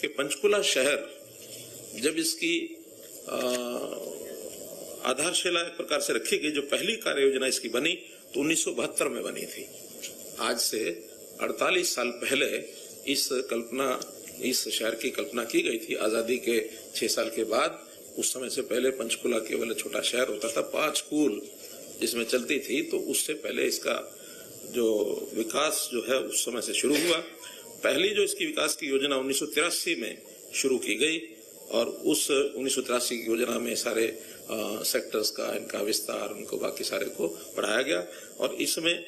कि पंचकुला शहर जब इसकी आधारशिला एक प्रकार से रखी गई, जो पहली कार्य योजना इसकी बनी तो 1972 में बनी थी। आज से 48 साल पहले इस शहर की कल्पना की गई थी। आजादी के 6 साल के बाद, उस समय से पहले पंचकुला केवल छोटा शहर होता था, 5 स्कूल जिसमें चलती थी, तो उससे पहले इसका जो विकास जो है उस समय से शुरू हुआ। पहली जो इसकी विकास की योजना 1983 में शुरू की गई और उस 1983 की योजना में सारे सेक्टर्स का, इनका विस्तार, उनको बाकी सारे को बढ़ाया गया और इसमें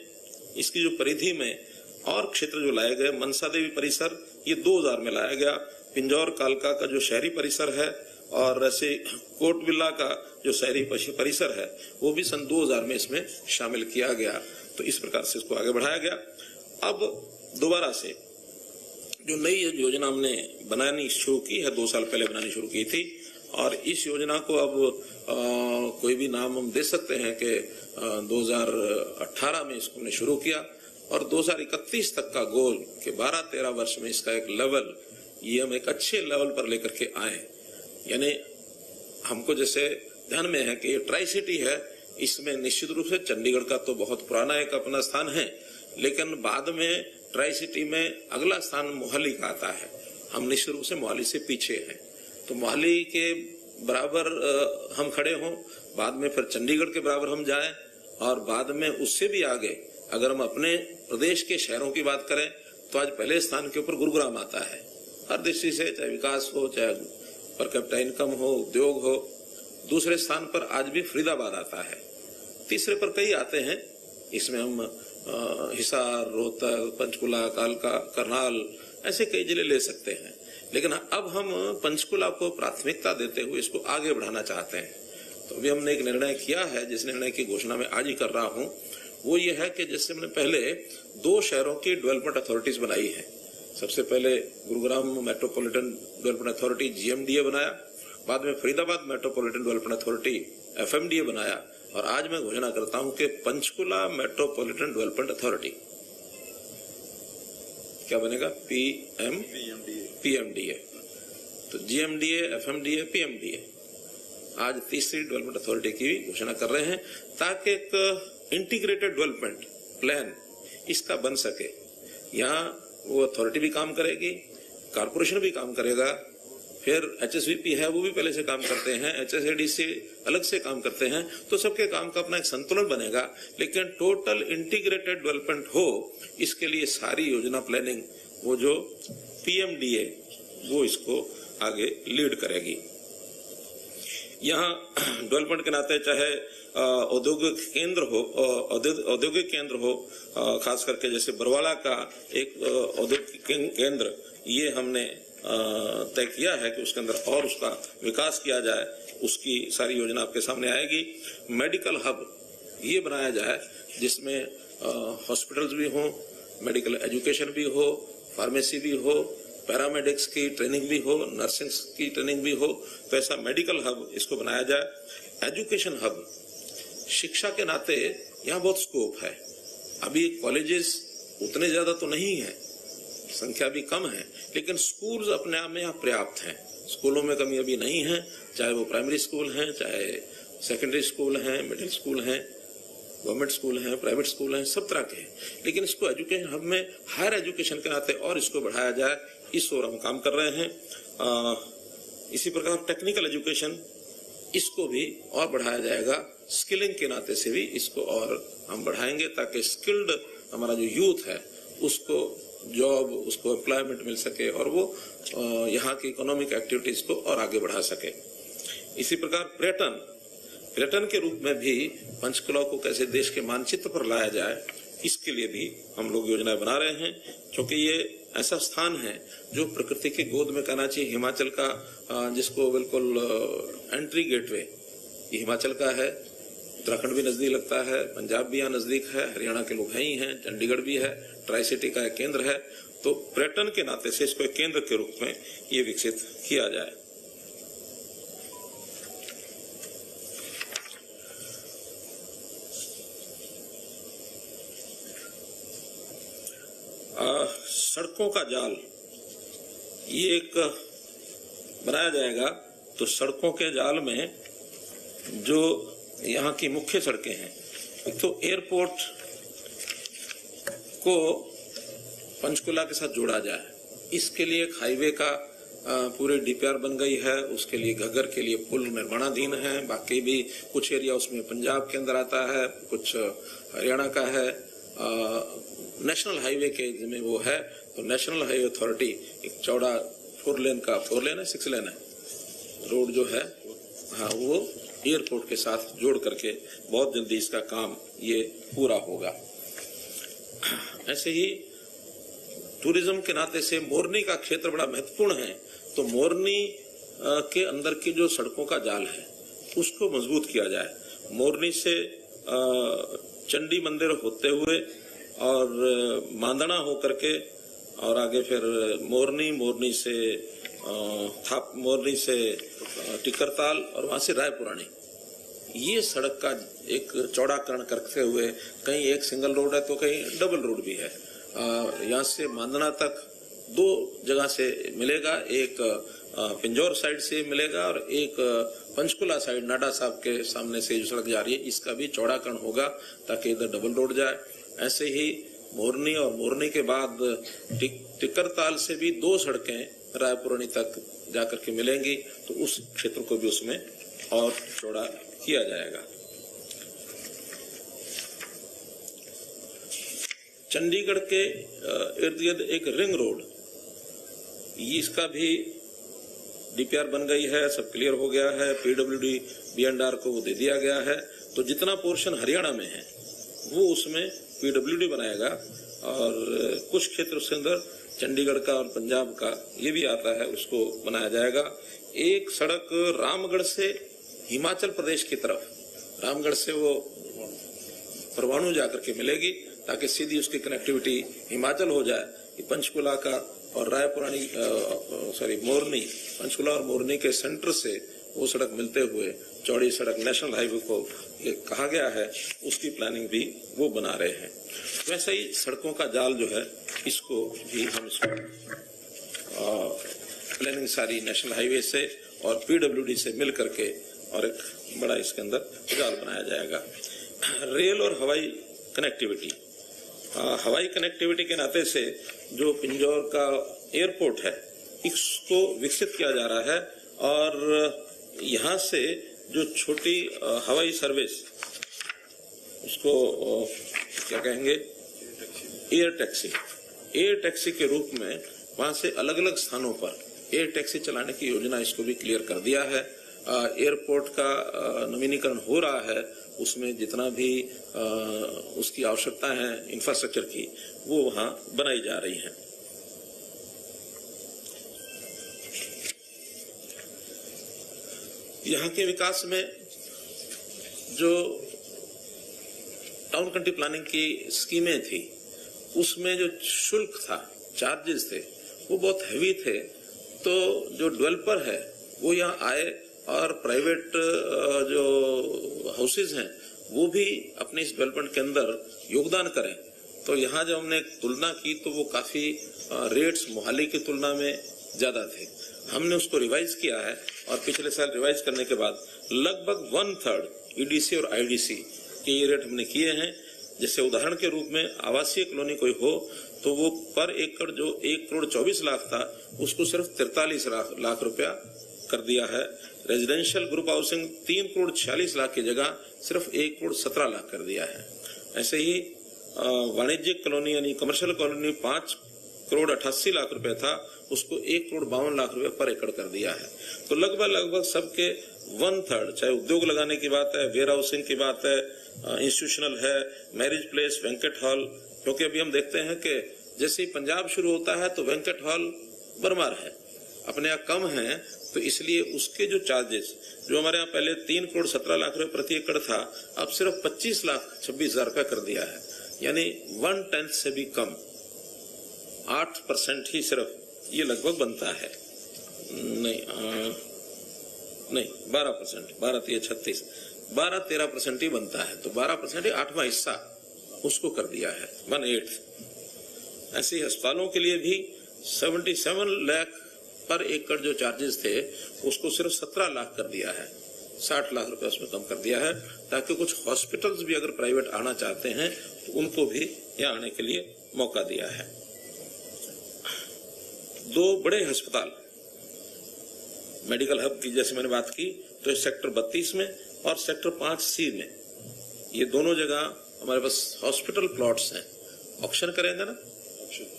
इसकी जो परिधि में और क्षेत्र जो लाए गए, मनसा देवी परिसर ये 2000 में लाया गया। पिंजौर कालका का जो शहरी परिसर है और ऐसे कोटबिल्ला का जो शहरी परिसर है वो भी सन 2000 में इसमें शामिल किया गया। तो इस प्रकार से इसको आगे बढ़ाया गया। अब दोबारा से जो नई योजना हमने बनानी शुरू की है, 2 साल पहले बनानी शुरू की थी और इस योजना को अब कोई भी नाम हम दे सकते हैं कि 2018 में इसको हमने शुरू किया और 2031 तक का गोल कि 12-13 वर्ष में इसका एक लेवल, ये हम एक अच्छे लेवल पर लेकर के आए। यानी हमको जैसे ध्यान में है कि ये ट्राई सिटी है, इसमें निश्चित रूप से चंडीगढ़ का तो बहुत पुराना एक अपना स्थान है, लेकिन बाद में ट्राई सिटी में अगला स्थान मोहाली का आता है। हम निश्चित रूप से मोहाली से पीछे हैं, तो मोहाली के बराबर हम खड़े हों, बाद में फिर चंडीगढ़ के बराबर हम जाएं और बाद में उससे भी आगे अगर हम अपने प्रदेश के शहरों की बात करें तो आज पहले स्थान के ऊपर गुरुग्राम आता है हर दृष्टि से, चाहे विकास हो, चाहे पर कैपिटा इनकम हो, उद्योग हो। दूसरे स्थान पर आज भी फरीदाबाद आता है। तीसरे पर कई आते हैं, इसमें हम हिसार, रोहतक, पंचकुला, कालका, करनाल ऐसे कई जिले ले सकते हैं। लेकिन अब हम पंचकुला को प्राथमिकता देते हुए इसको आगे बढ़ाना चाहते हैं। तो अभी हमने एक निर्णय किया है, जिस निर्णय की घोषणा मैं आज ही कर रहा हूं, वो ये है कि जैसे हमने पहले 2 शहरों की डेवलपमेंट अथॉरिटीज बनाई है। सबसे पहले Gurugram metropolitan development authority GMDA बनाया, बाद में Faridabad metropolitan development authority FMDA बनाया और आज मैं घोषणा करता हूं कि पंचकुला मेट्रोपॉलिटन डेवलपमेंट अथॉरिटी क्या बनेगा? PMDA। तो GMDA, FMDA, PMDA आज तीसरी डेवलपमेंट अथॉरिटी की घोषणा कर रहे हैं ताकि एक इंटीग्रेटेड डेवलपमेंट प्लान इसका बन सके। यहाँ वो अथॉरिटी भी काम करेगी, कारपोरेशन भी काम करेगा, फिर HSVP है वो भी पहले से काम करते हैं, HSADC अलग से काम करते हैं, तो सबके काम का अपना एक संतुलन बनेगा। लेकिन टोटल इंटीग्रेटेड डेवलपमेंट हो, इसके लिए सारी योजना प्लानिंग वो जो PMDA वो इसको आगे लीड करेगी। यहाँ डेवलपमेंट के नाते चाहे औद्योगिक केंद्र हो, खास करके जैसे बरवाला का एक औद्योगिक केंद्र, ये हमने तय किया है कि उसके अंदर और उसका विकास किया जाए, उसकी सारी योजना आपके सामने आएगी। मेडिकल हब ये बनाया जाए जिसमें हॉस्पिटल्स भी हों, मेडिकल एजुकेशन भी हो, फार्मेसी भी हो, पैरामेडिक्स की ट्रेनिंग भी हो, नर्सिंग की ट्रेनिंग भी हो, तो ऐसा मेडिकल हब इसको बनाया जाए। एजुकेशन हब, शिक्षा के नाते यहाँ बहुत स्कोप है। अभी कॉलेजेस उतने ज्यादा तो नहीं है, संख्या भी कम है, लेकिन स्कूल्स अपने आप में यहाँ पर्याप्त हैं। स्कूलों में कमी अभी नहीं है, चाहे वो प्राइमरी स्कूल हैं, चाहे सेकेंडरी स्कूल हैं, मिडिल स्कूल हैं, गवर्नमेंट स्कूल हैं, प्राइवेट स्कूल हैं, सब तरह के हैं। लेकिन इसको एजुकेशन हब में हायर एजुकेशन के नाते और इसको बढ़ाया जाए, इस ओर हम काम कर रहे हैं। इसी प्रकार टेक्निकल एजुकेशन, इसको भी और बढ़ाया जाएगा। स्किलिंग के नाते से भी इसको और हम बढ़ाएंगे ताकि स्किल्ड हमारा जो यूथ है उसको जॉब, उसको एम्प्लॉयमेंट मिल सके और वो यहाँ की इकोनॉमिक एक्टिविटीज को और आगे बढ़ा सके। इसी प्रकार पर्यटन के रूप में भी पंचकुला को कैसे देश के मानचित्र पर लाया जाए, इसके लिए भी हम लोग योजना बना रहे हैं, क्योंकि ये ऐसा स्थान है जो प्रकृति के गोद में कहना चाहिए। हिमाचल का जिसको बिल्कुल एंट्री गेटवे ये हिमाचल का है, उत्तराखंड भी नजदीक लगता है, पंजाब भी यहाँ नजदीक है, हरियाणा के लोग हैं ही हैं, चंडीगढ़ भी है, ट्राई सिटी का एक केंद्र है। तो पर्यटन के नाते से इसको एक केंद्र के रूप में ये विकसित किया जाए। सड़कों का जाल, ये एक बनाया जाएगा तो सड़कों के जाल में जो यहाँ की मुख्य सड़कें हैं, एक तो एयरपोर्ट को पंचकुला के साथ जोड़ा जाए, इसके लिए एक हाईवे का पूरी डीपीआर बन गई है, उसके लिए घग्गर के लिए पुल निर्माणाधीन है, बाकी भी कुछ एरिया उसमें पंजाब के अंदर आता है, कुछ हरियाणा का है। नेशनल हाईवे के जिम्मे वो है, तो नेशनल हाईवे अथॉरिटी एक चौड़ा 4 लेन है 6 लेन है रोड जो है, हाँ, वो एयरपोर्ट के साथ जोड़ करके बहुत जल्दी इसका काम ये पूरा होगा। ऐसे ही टूरिज्म के नाते से मोरनी का क्षेत्र बड़ा महत्वपूर्ण है, तो मोरनी के अंदर की जो सड़कों का जाल है उसको मजबूत किया जाए। मोरनी से चंडी मंदिर होते हुए और मांदना होकर के और आगे फिर मोरनी से टिकरताल और वहां से रायपुरानी, ये सड़क का एक चौड़ाकरण करते हुए कहीं एक सिंगल रोड है तो कहीं डबल रोड भी है। यहाँ से मांदना तक 2 जगह से मिलेगा, एक पिंजौर साइड से मिलेगा और एक पंचकुला साइड नाडा साहब के सामने से जो सड़क जा रही है इसका भी चौड़ाकरण होगा ताकि इधर डबल रोड जाए। ऐसे ही मोरनी और मोरनी के बाद टिकरताल से भी 2 सड़कें रायपुरानी तक जाकर के मिलेंगी, तो उस क्षेत्र को भी उसमें और चौड़ा किया जाएगा। चंडीगढ़ के इर्द गिर्द एक रिंग रोड, इसका भी डीपीआर बन गई है, सब क्लियर हो गया है, पीडब्ल्यूडी बीएनडीआर को वो दे दिया गया है। तो जितना पोर्शन हरियाणा में है वो उसमें पीडब्ल्यूडी बनाएगा और कुछ क्षेत्र उसके अंदर चंडीगढ़ का और पंजाब का ये भी आता है, उसको बनाया जाएगा। एक सड़क रामगढ़ से हिमाचल प्रदेश की तरफ, रामगढ़ से वो परवाणु जाकर के मिलेगी ताकि सीधी उसकी कनेक्टिविटी हिमाचल हो जाए। पंचकुला का और रायपुरानी मोरनी, पंचकुला और मोरनी के सेंटर से वो सड़क मिलते हुए चौड़ी सड़क नेशनल हाईवे को ये कहा गया है, उसकी प्लानिंग भी वो बना रहे हैं। वैसे ही सड़कों का जाल जो है इसको भी हम प्लानिंग सारी नेशनल हाईवे से और पीडब्ल्यूडी से मिल करके और एक बड़ा इसके अंदर जाल बनाया जाएगा। रेल और हवाई कनेक्टिविटी, हवाई कनेक्टिविटी के नाते से जो पिंजौर का एयरपोर्ट है इसको विकसित किया जा रहा है और यहाँ से जो छोटी हवाई सर्विस, उसको क्या कहेंगे, एयर टैक्सी के रूप में वहां से अलग अलग स्थानों पर एयर टैक्सी चलाने की योजना इसको भी क्लियर कर दिया है। एयरपोर्ट का नवीनीकरण हो रहा है, उसमें जितना भी उसकी आवश्यकता है इंफ्रास्ट्रक्चर की वो वहां बनाई जा रही है। यहाँ के विकास में जो टाउन कंट्री प्लानिंग की स्कीमें थी उसमें जो शुल्क था, चार्जेस थे, वो बहुत हैवी थे। तो जो डेवलपर है वो यहाँ आए और प्राइवेट जो हाउसेज हैं वो भी अपने इस डेवलपमेंट के अंदर योगदान करें। तो यहाँ जब हमने तुलना की तो वो काफी रेट्स मोहाली की तुलना में ज्यादा थे। हमने उसको रिवाइज किया है और पिछले साल रिवाइज करने के बाद लगभग 1/3 ईडीसी और आईडीसी के ये रेट हमने किए हैं। जैसे उदाहरण के रूप में आवासीय कॉलोनी कोई हो तो वो पर एकड़ जो 1,24,00,000 था उसको सिर्फ 43 लाख रुपया कर दिया है। रेजिडेंशियल ग्रुप हाउसिंग 3,46,00,000 की जगह सिर्फ 1,17,00,000 कर दिया है। ऐसे ही वाणिज्यिक कॉलोनी यानी कमर्शियल कॉलोनी 5,88,00,000 रुपए था, उसको 1,52,00,000 रुपए पर एकड़ कर दिया है। तो लगभग सबके 1/3, चाहे उद्योग लगाने की बात है, वेयर हाउसिंग की बात है, इंस्टीट्यूशनल है, मैरिज प्लेस, वेंकट हॉल, क्योंकि अभी हम देखते हैं कि जैसे ही पंजाब शुरू होता है तो वेंकट हॉल बरमार है, अपने यहाँ कम है, तो इसलिए उसके जो चार्जेस जो हमारे यहाँ पहले 3,17,00,000 रुपए प्रति एकड़ था अब सिर्फ 25,26,000 रुपए कर दिया है। यानी 1/10 से भी कम, 8% ही सिर्फ ये लगभग बनता है। नहीं 12%, 12-13% ही बनता है। तो 12% ही 8वां हिस्सा उसको कर दिया है, 1/8। ऐसे ही अस्पतालों के लिए भी 77 लाख पर एकड़ जो चार्जेस थे उसको सिर्फ 17 लाख कर दिया है, 60 लाख रुपए उसमें कम कर दिया है, ताकि कुछ हॉस्पिटल्स भी अगर प्राइवेट आना चाहते हैं तो उनको भी यहाँ आने के लिए मौका दिया है। 2 बड़े अस्पताल मेडिकल हब की जैसे मैंने बात की, तो सेक्टर 32 में और सेक्टर 5C में, ये दोनों जगह हमारे पास हॉस्पिटल प्लॉट्स हैं। ऑक्शन करेंगे ना?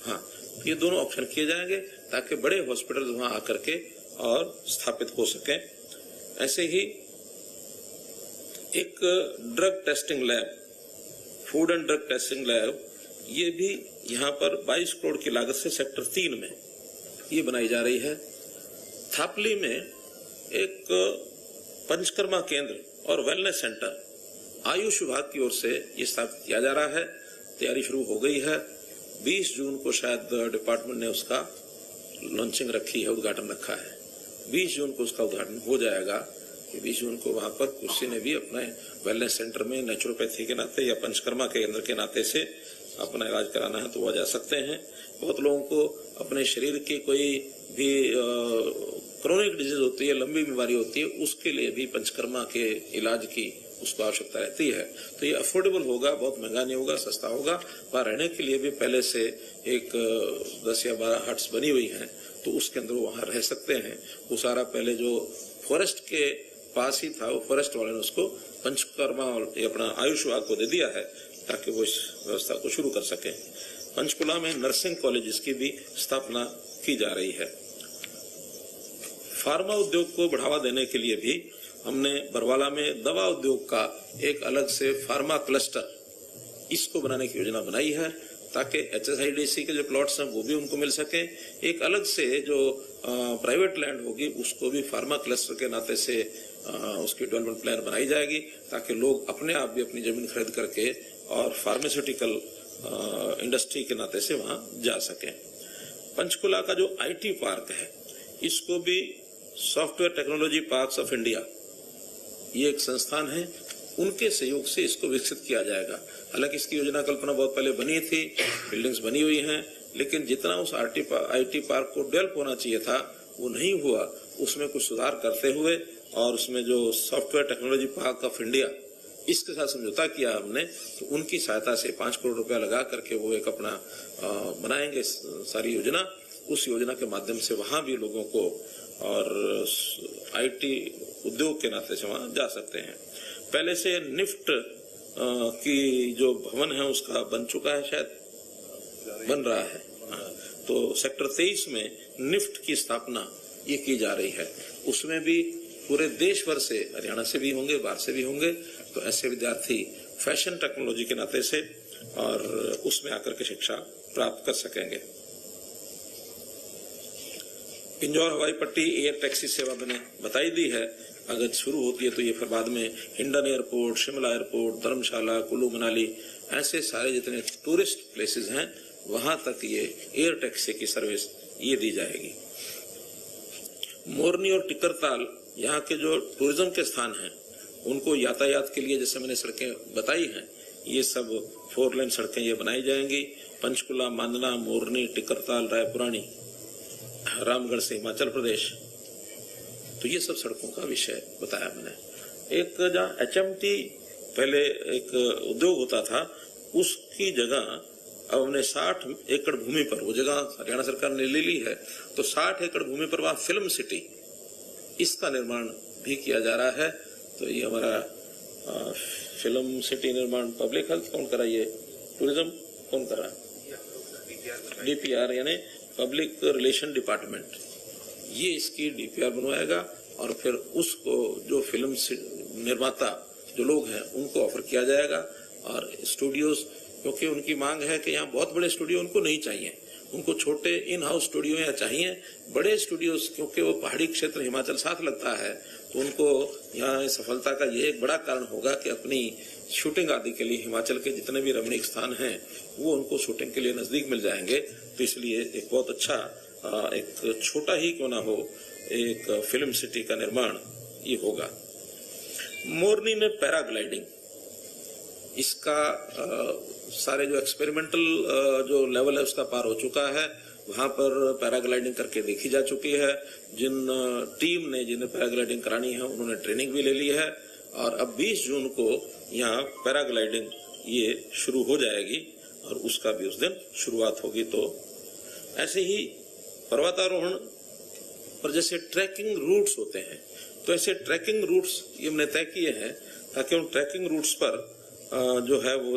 हाँ, ये दोनों ऑक्शन किए जाएंगे ताकि बड़े हॉस्पिटल वहां आकर के और स्थापित हो सके। ऐसे ही एक drug testing lab, food and drug testing lab, ये भी यहाँ पर 22 करोड़ की लागत से सेक्टर 3 में ये बनाई जा रही है। थापली में एक पंचकर्मा केंद्र और वेलनेस सेंटर आयुष विभाग की ओर से ये स्थापित किया जा रहा है। तैयारी शुरू हो गई है। 20 जून को शायद डिपार्टमेंट ने उसका लॉन्चिंग रखी है, उद्घाटन रखा है। 20 जून को उसका उद्घाटन हो जाएगा। 20 जून को वहां पर किसी ने भी अपने वेलनेस सेंटर में नेचुरोपैथी के नाते या पंचकर्मा केंद्र के नाते से अपना इलाज कराना है तो वह जा सकते हैं। बहुत लोगों को अपने शरीर की कोई भी क्रोनिक डिजीज होती है, लंबी बीमारी होती है, उसके लिए भी पंचकर्मा के इलाज की उसको आवश्यकता रहती है। तो ये अफोर्डेबल होगा, बहुत महंगा नहीं होगा, सस्ता होगा। वहाँ रहने के लिए भी पहले से एक 10 या 12 हट्स बनी हुई हैं, तो उसके अंदर वहाँ रह सकते हैं। वो सारा पहले जो फॉरेस्ट के पास ही था, वो फॉरेस्ट वाले ने उसको पंचकर्मा और अपना आयुष विभाग को दे दिया है ताकि वो इस व्यवस्था को शुरू कर सके। पंचकुला में नर्सिंग कॉलेज की भी स्थापना की जा रही है। फार्मा उद्योग को बढ़ावा देने के लिए भी हमने बरवाला में दवा उद्योग का एक अलग से फार्मा क्लस्टर इसको बनाने की योजना बनाई है ताकि HSIDC के जो प्लॉट्स हैं वो भी उनको मिल सके। एक अलग से जो प्राइवेट लैंड होगी उसको भी फार्मा क्लस्टर के नाते से उसकी डेवलपमेंट प्लान बनाई जाएगी ताकि लोग अपने आप भी अपनी जमीन खरीद करके और फार्मास्यूटिकल इंडस्ट्री के नाते से वहां जा सके। पंचकुला का जो IT पार्क है इसको भी software technology parks of India, ये एक संस्थान है, उनके सहयोग से इसको विकसित किया जाएगा। हालांकि इसकी योजना कल्पना बहुत पहले बनी थी, बिल्डिंग्स बनी हुई हैं, लेकिन जितना उस IT पार्क को डेवलप होना चाहिए था वो नहीं हुआ। उसमें कुछ सुधार करते हुए और उसमें जो software technology park of India इसके साथ समझौता किया हमने, तो उनकी सहायता से 5 करोड़ रुपया लगा करके वो एक अपना बनाएंगे सारी योजना। उस योजना के माध्यम से वहां भी लोगों को और IT उद्योग के नाते से वहां जा सकते हैं। पहले से निफ्ट की जो भवन है उसका बन चुका है, शायद बन रहा है। तो सेक्टर 23 में निफ्ट की स्थापना ये की जा रही है। उसमें भी पूरे देश भर से, हरियाणा से भी होंगे, बाहर से भी होंगे, तो ऐसे विद्यार्थी फैशन टेक्नोलॉजी के नाते से और उसमें आकर के शिक्षा प्राप्त कर सकेंगे। पिंजौर हवाई पट्टी एयर टैक्सी सेवा मैंने बताई दी है। अगर शुरू होती है तो ये फिर बाद में हिंडन एयरपोर्ट, शिमला एयरपोर्ट, धर्मशाला, कुल्लू मनाली, ऐसे सारे जितने टूरिस्ट प्लेसेस हैं वहां तक ये एयर टैक्सी की सर्विस ये दी जाएगी। मोरनी और टिकरताल यहाँ के जो टूरिज्म के स्थान हैं उनको यातायात के लिए, जैसे मैंने सड़कें बताई हैं, ये सब 4 लेन सड़कें ये बनाई जाएंगी। पंचकुला, मांदना, मोरनी, टिकरताल, रायपुरानी, रामगढ़ से हिमाचल प्रदेश, तो ये सब सड़कों का विषय बताया मैंने। एक जहाँ HMT पहले एक उद्योग होता था, उसकी जगह अब हमने 60 एकड़ भूमि पर, वो जगह हरियाणा सरकार ने ले ली है, तो 60 एकड़ भूमि पर वहां फिल्म सिटी इसका निर्माण भी किया जा रहा है। तो ये हमारा फिल्म सिटी निर्माण पब्लिक हेल्थ कौन कर रहा है, ये टूरिज्म कौन कर रहा है, DPR यानी पब्लिक रिलेशन डिपार्टमेंट, ये इसकी DPR बनवाएगा और फिर उसको जो फिल्म निर्माता जो लोग हैं उनको ऑफर किया जाएगा। और स्टूडियोज, क्योंकि उनकी मांग है कि यहाँ बहुत बड़े स्टूडियो उनको नहीं चाहिए, उनको छोटे इन हाउस स्टूडियो यहाँ चाहिए। बड़े स्टूडियोज क्योंकि वो पहाड़ी क्षेत्र हिमाचल साथ लगता है, तो उनको यहाँ सफलता का ये एक बड़ा कारण होगा कि अपनी शूटिंग आदि के लिए हिमाचल के जितने भी रमणीक स्थान हैं वो उनको शूटिंग के लिए नजदीक मिल जाएंगे। तो इसलिए एक बहुत अच्छा, एक छोटा ही क्यों ना हो, एक फिल्म सिटी का निर्माण ये होगा। मोरनी में पैराग्लाइडिंग, इसका सारे जो एक्सपेरिमेंटल जो लेवल है उसका पार हो चुका है वहां पर पैराग्लाइडिंग करके देखी जा चुकी है। जिन्हें पैराग्लाइडिंग करानी है उन्होंने ट्रेनिंग भी ले ली है और अब 20 जून को यहाँ पैराग्लाइडिंग ये शुरू हो जाएगी और उसका भी उस दिन शुरुआत होगी। तो ऐसे ही पर्वतारोहण पर जैसे ट्रैकिंग रूट्स होते हैं, तो ऐसे ट्रैकिंग रूट्स ये हमने तय किए हैं ताकि उन ट्रैकिंग रूट्स पर जो है वो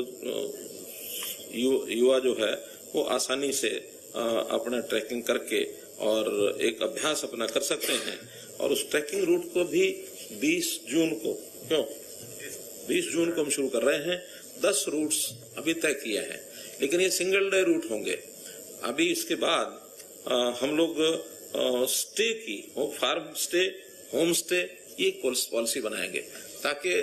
युवा जो है वो आसानी से अपना ट्रैकिंग करके और एक अभ्यास अपना कर सकते हैं। और उस ट्रैकिंग रूट को भी 20 जून को हम शुरू कर रहे हैं। 10 रूट्स अभी तय किए हैं, लेकिन ये सिंगल डे रूट होंगे। अभी इसके बाद हम लोग स्टे की फार्म स्टे, होम स्टे ये पॉलिसी बनाएंगे ताकि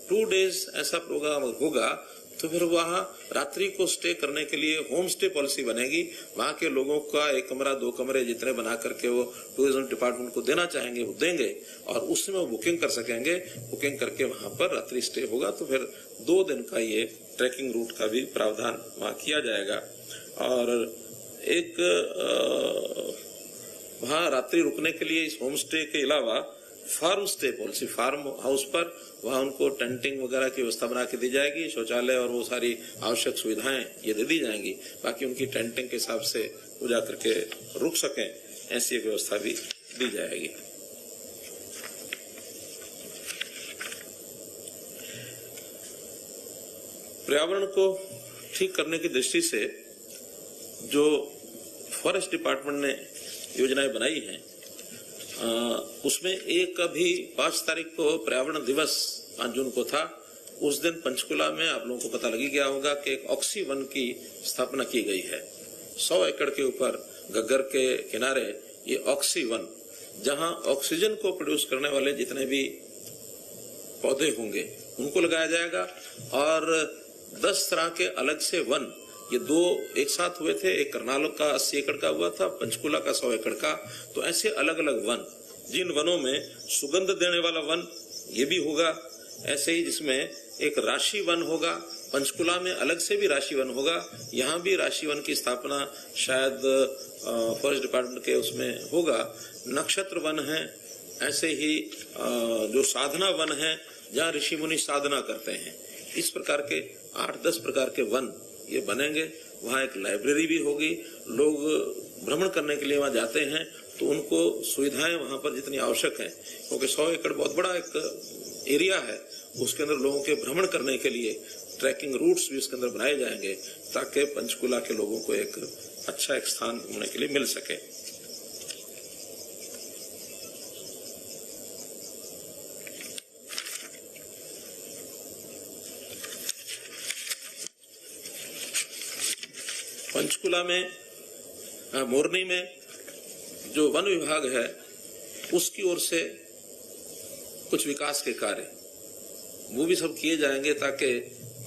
2 डेज ऐसा प्रोग्राम होगा तो फिर वहाँ रात्रि को स्टे करने के लिए होम स्टे पॉलिसी बनेगी। वहाँ के लोगों का 1 कमरा 2 कमरे जितने बना करके वो टूरिज्म डिपार्टमेंट को देना चाहेंगे वो देंगे और उसमें वो बुकिंग कर सकेंगे। बुकिंग करके वहाँ पर रात्रि स्टे होगा तो फिर 2 दिन का ये ट्रैकिंग रूट का भी प्रावधान वहाँ किया जाएगा। और एक वहाँ रात्रि रुकने के लिए इस होम स्टे के अलावा farm stay policy, farm house पर वहाँ उनको टेंटिंग वगैरह की व्यवस्था बना के दी जाएगी, शौचालय और वो सारी आवश्यक सुविधाएं ये दे दी जाएंगी। बाकी उनकी टेंटिंग के हिसाब से वो जा करके रुक सकें, ऐसी एक व्यवस्था भी दी जाएगी। पर्यावरण को ठीक करने की दृष्टि से जो फॉरेस्ट डिपार्टमेंट ने योजनाएं बनाई हैं उसमें एक अभी 5 तारीख को पर्यावरण दिवस 5 जून को था। उस दिन पंचकुला में आप लोगों को पता लगी गया होगा कि एक ऑक्सी वन की स्थापना की गई है। 100 एकड़ के ऊपर घग्गर के किनारे ये ऑक्सी वन, जहां ऑक्सीजन को प्रोड्यूस करने वाले जितने भी पौधे होंगे उनको लगाया जाएगा। और 10 तरह के अलग से वन, ये 2 एक साथ हुए थे, एक करनाल का 80 एकड़ का हुआ था, पंचकुला का 100 एकड़ का। तो ऐसे अलग अलग वन, जिन वनों में सुगंध देने वाला वन ये भी होगा, ऐसे ही जिसमें एक राशि वन होगा, पंचकुला में अलग से भी राशि वन होगा। यहाँ भी राशि वन की स्थापना शायद फॉरेस्ट डिपार्टमेंट के उसमें होगा। नक्षत्र वन है, ऐसे ही जो साधना वन है जहाँ ऋषि मुनि साधना करते हैं। इस प्रकार के 8-10 प्रकार के वन ये बनेंगे। वहाँ एक लाइब्रेरी भी होगी। लोग भ्रमण करने के लिए वहाँ जाते हैं तो उनको सुविधाएं वहाँ पर जितनी आवश्यक हैं, क्योंकि 100 एकड़ बहुत बड़ा एक एरिया है, उसके अंदर लोगों के भ्रमण करने के लिए ट्रैकिंग रूट्स भी उसके अंदर बनाए जाएंगे ताकि पंचकुला के लोगों को एक अच्छा एक स्थान घूमने के लिए मिल सके। पंचकुला में मोरनी में जो वन विभाग है उसकी ओर से कुछ विकास के कार्य वो भी सब किए जाएंगे ताकि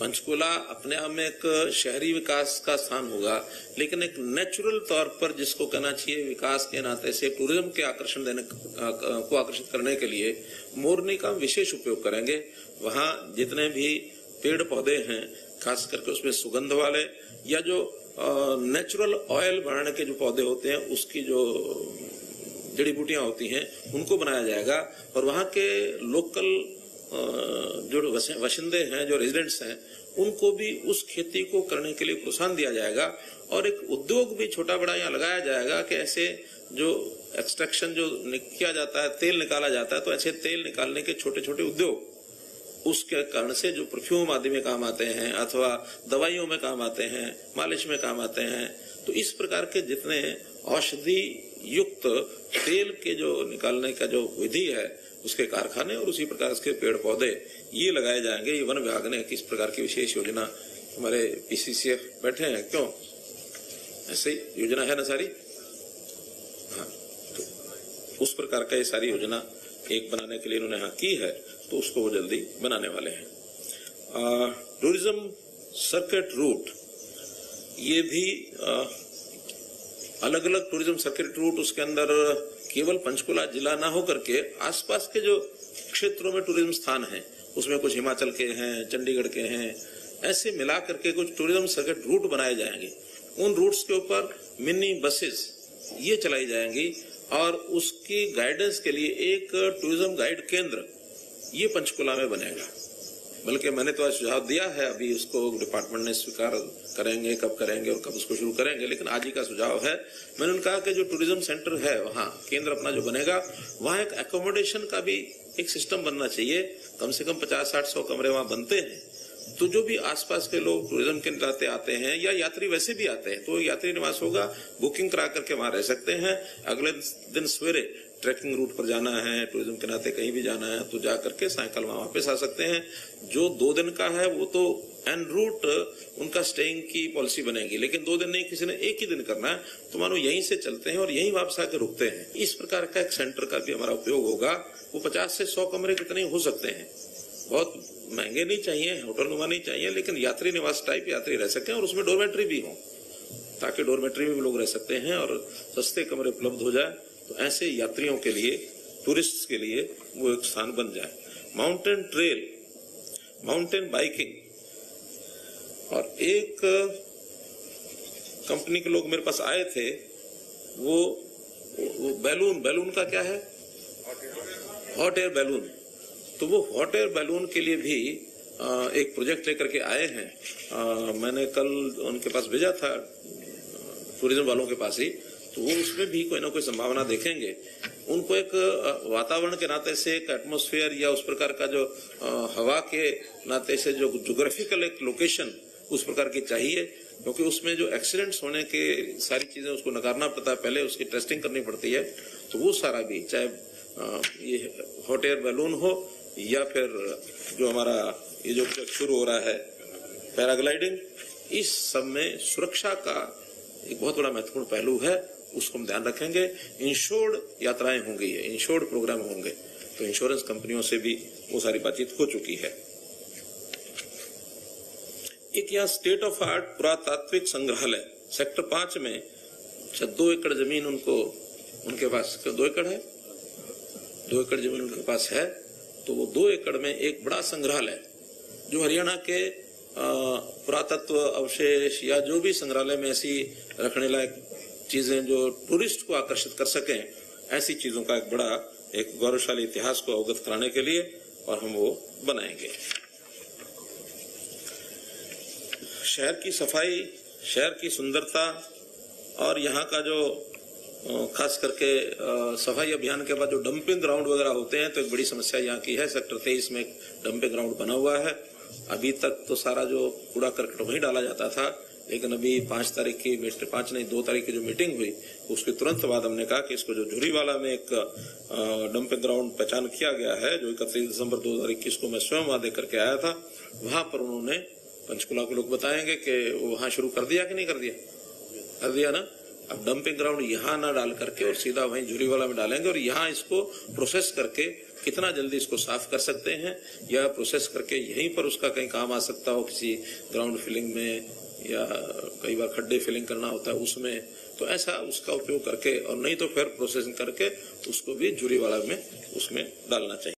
पंचकुला अपने आप में एक शहरी विकास का स्थान होगा, लेकिन एक नेचुरल तौर पर जिसको कहना चाहिए विकास के नाते से टूरिज्म के आकर्षण देने को आकर्षित करने के लिए मोरनी का विशेष उपयोग करेंगे। वहाँ जितने भी पेड़ पौधे हैं, खास करके उसमें सुगंध वाले या जो नेचुरल ऑयल बनाने के जो पौधे होते हैं उसकी जो जड़ी बूटियां होती हैं उनको बनाया जाएगा। और वहाँ के लोकल जो वशिंदे हैं, जो रेजिडेंट्स हैं, उनको भी उस खेती को करने के लिए प्रोत्साहन दिया जाएगा। और एक उद्योग भी छोटा बड़ा यहाँ लगाया जाएगा कि ऐसे जो एक्सट्रैक्शन जो किया जाता है, तेल निकाला जाता है, तो ऐसे तेल निकालने के छोटे छोटे उद्योग उसके कारण से जो परफ्यूम आदि में काम आते हैं अथवा दवाइयों में काम आते हैं, मालिश में काम आते हैं, तो इस प्रकार के जितने औषधि युक्त तेल के जो निकालने का जो विधि है उसके कारखाने और उसी प्रकार के पेड़ पौधे ये लगाए जाएंगे। ये वन विभाग ने किस प्रकार की विशेष योजना, हमारे PCCF बैठे हैं, क्यों ऐसे ही योजना है ना सारी, हाँ, तो उस प्रकार का ये सारी योजना एक बनाने के लिए इन्होंने यहाँ की है, तो उसको वो जल्दी बनाने वाले हैं। टूरिज्म सर्किट रूट, ये भी अलग अलग टूरिज्म सर्किट रूट, उसके अंदर केवल पंचकुला जिला ना होकर के आसपास के जो क्षेत्रों में टूरिज्म स्थान हैं उसमें कुछ हिमाचल के हैं, चंडीगढ़ के हैं, ऐसे मिला करके कुछ टूरिज्म सर्किट रूट बनाए जाएंगे। उन रूट्स के ऊपर मिनी बसेस ये चलाई जाएंगी और उसकी गाइडेंस के लिए एक टूरिज्म गाइड केंद्र ये पंचकुला में बनेगा। बल्कि मैंने तो आज सुझाव दिया है, अभी उसको डिपार्टमेंट ने स्वीकार करेंगे, कब करेंगे और कब उसको शुरू करेंगे, लेकिन आज ही का सुझाव है। मैंने उन्हें कहा कि जो टूरिज्म सेंटर है वहाँ केंद्र अपना जो बनेगा, वहाँ एक एकोमोडेशन का भी एक सिस्टम बनना चाहिए। कम से कम 50-60-100 कमरे वहाँ बनते हैं, तो जो भी आसपास के लोग टूरिज्म के नाते आते हैं या यात्री वैसे भी आते हैं, तो यात्री निवास होगा, बुकिंग करा करके वहां रह सकते हैं। अगले दिन सवेरे ट्रैकिंग रूट पर जाना है, टूरिज्म के नाते कहीं भी जाना है, तो जा करके सायंकाल वहां वापस आ सकते हैं। जो 2 दिन का है वो तो एन रूट उनका स्टेइंग की पॉलिसी बनेगी, लेकिन 2 दिन नहीं, किसी ने 1 ही दिन करना है तो मानो यहीं से चलते हैं और यहीं वापस आकर रुकते हैं। इस प्रकार का एक सेंटर का भी हमारा उपयोग होगा। वो 50 से 100 कमरे कितने हो सकते हैं, बहुत महंगे नहीं चाहिए, होटल नुमा नहीं चाहिए, लेकिन यात्री निवास टाइप यात्री रह सकते हैं और उसमें डोरमेट्री भी हो, ताकि डोरमेट्री में भी लोग रह सकते हैं और सस्ते कमरे उपलब्ध हो जाए। तो ऐसे यात्रियों के लिए, टूरिस्ट के लिए वो एक स्थान बन जाए। माउंटेन ट्रेल, माउंटेन बाइकिंग, और एक कंपनी के लोग मेरे पास आए थे, वो बैलून का क्या है, हॉट एयर बैलून, तो वो हॉट एयर बैलून के लिए भी एक प्रोजेक्ट लेकर के आए हैं। मैंने कल उनके पास भेजा था, टूरिज्म वालों के पास ही, तो वो उसमें भी कोई ना कोई संभावना देखेंगे। उनको एक वातावरण के नाते से, एक एटमॉस्फेयर या उस प्रकार का जो हवा के नाते से जो ज्योग्राफिकल एक लोकेशन उस प्रकार की चाहिए, क्योंकि उसमें जो एक्सीडेंट्स होने के सारी चीजें उसको नकारना पड़ता है, पहले उसकी टेस्टिंग करनी पड़ती है। तो वो सारा भी, चाहे ये हॉट एयर बैलून हो या फिर जो हमारा ये जो शुरू हो रहा है पैराग्लाइडिंग, इस सब में सुरक्षा का एक बहुत बड़ा महत्वपूर्ण पहलू है, उसको हम ध्यान रखेंगे। इंश्योर्ड यात्राएं होंगी, इंश्योर्ड प्रोग्राम होंगे, तो इंश्योरेंस कंपनियों से भी वो सारी बातचीत हो चुकी है। एक यहाँ स्टेट ऑफ आर्ट पुरातात्विक संग्रहालय सेक्टर 5 में 2 एकड़ जमीन उनके पास 2 एकड़ है, 2 एकड़ जमीन उनके पास है। तो वो 2 एकड़ में एक बड़ा संग्रहालय, जो हरियाणा के पुरातत्व अवशेष या जो भी संग्रहालय में ऐसी रखने लायक चीजें जो टूरिस्ट को आकर्षित कर सकें, ऐसी चीजों का एक बड़ा, एक गौरवशाली इतिहास को अवगत कराने के लिए, और हम वो बनाएंगे। शहर की सफाई, शहर की सुंदरता, और यहाँ का जो खास करके सफाई अभियान के बाद जो डंपिंग ग्राउंड वगैरह होते हैं, तो एक बड़ी समस्या यहाँ की है। सेक्टर 23 में एक डंपिंग ग्राउंड बना हुआ है। अभी तक तो सारा जो कूड़ा करकट वहीं डाला जाता था, लेकिन अभी 5 तारीख की, 5 नहीं 2 तारीख की जो मीटिंग हुई, उसके तुरंत बाद हमने कहा कि इसको जो झुरीवाला में एक डंपिंग ग्राउंड पहचान किया गया है, जो 31 दिसंबर 2021 को मैं स्वयं वहां देकर के आया था, वहां पर उन्होंने, पंचकुला के लोग बताएंगे कि वहां शुरू कर दिया कि नहीं कर दिया, कर दिया ना। अब डंपिंग ग्राउंड यहाँ ना डाल करके और सीधा वहीं झुरीवाला में डालेंगे, और यहाँ इसको प्रोसेस करके कितना जल्दी इसको साफ कर सकते हैं, या प्रोसेस करके यहीं पर उसका कहीं काम आ सकता हो, किसी ग्राउंड फिलिंग में, या कई बार खड्डे फिलिंग करना होता है उसमें, तो ऐसा उसका उपयोग करके, और नहीं तो फिर प्रोसेसिंग करके उसको भी झुरीवाला में उसमें डालना चाहिए।